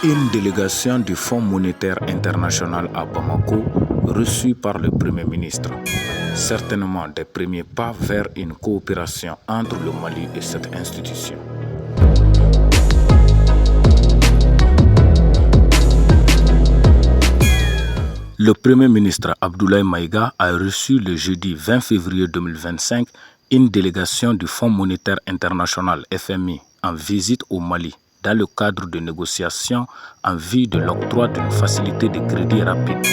Une délégation du Fonds monétaire international à Bamako, reçue par le Premier ministre. Certainement des premiers pas vers une coopération entre le Mali et cette institution. Le Premier ministre Abdoulaye Maïga a reçu le jeudi 20 février 2025 une délégation du Fonds monétaire international FMI en visite au Mali dans le cadre de négociations en vue de l'octroi d'une facilité de crédit rapide.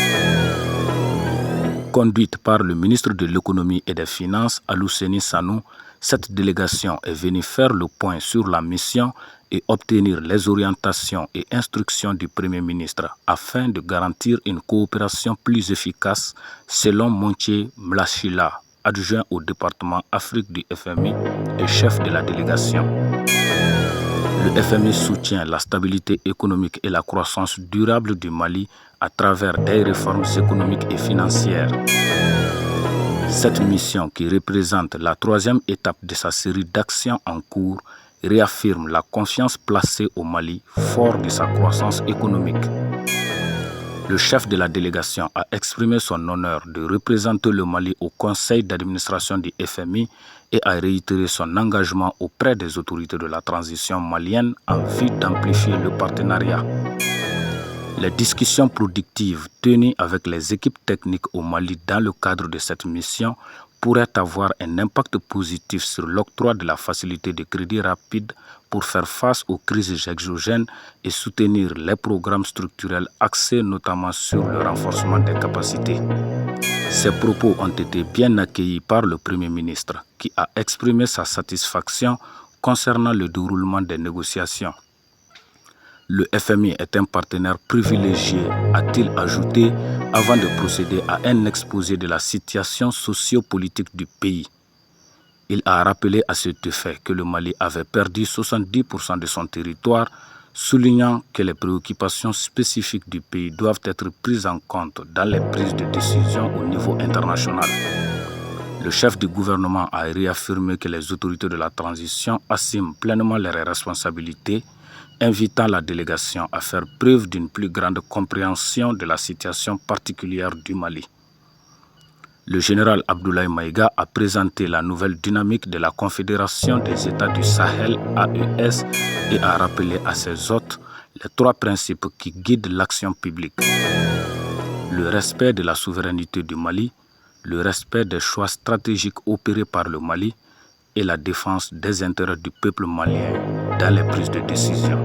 Conduite par le ministre de l'économie et des finances Alouseni Sanou, cette délégation est venue faire le point sur la mission et obtenir les orientations et instructions du Premier ministre afin de garantir une coopération plus efficace selon Montier Mlachila, adjoint au département Afrique du FMI et chef de la délégation. Le FMI soutient la stabilité économique et la croissance durable du Mali à travers des réformes économiques et financières. Cette mission, qui représente la troisième étape de sa série d'actions en cours, réaffirme la confiance placée au Mali, fort de sa croissance économique. Le chef de la délégation a exprimé son honneur de représenter le Mali au conseil d'administration du FMI et a réitéré son engagement auprès des autorités de la transition malienne en vue d'amplifier le partenariat. Les discussions productives tenues avec les équipes techniques au Mali dans le cadre de cette mission pourraient avoir un impact positif sur l'octroi de la facilité de crédit rapide pour faire face aux crises exogènes et soutenir les programmes structurels axés notamment sur le renforcement des capacités. Ces propos ont été bien accueillis par le Premier ministre qui a exprimé sa satisfaction concernant le déroulement des négociations. Le FMI est un partenaire privilégié, a-t-il ajouté, avant de procéder à un exposé de la situation sociopolitique du pays. Il a rappelé à cet effet que le Mali avait perdu 70% de son territoire, soulignant que les préoccupations spécifiques du pays doivent être prises en compte dans les prises de décision au niveau international. Le chef du gouvernement a réaffirmé que les autorités de la transition assument pleinement leurs responsabilités, invitant la délégation à faire preuve d'une plus grande compréhension de la situation particulière du Mali. Le général Abdoulaye Maïga a présenté la nouvelle dynamique de la Confédération des États du Sahel AES et a rappelé à ses hôtes les trois principes qui guident l'action publique. Le respect de la souveraineté du Mali, le respect des choix stratégiques opérés par le Mali et la défense des intérêts du peuple malien dans les prises de décision.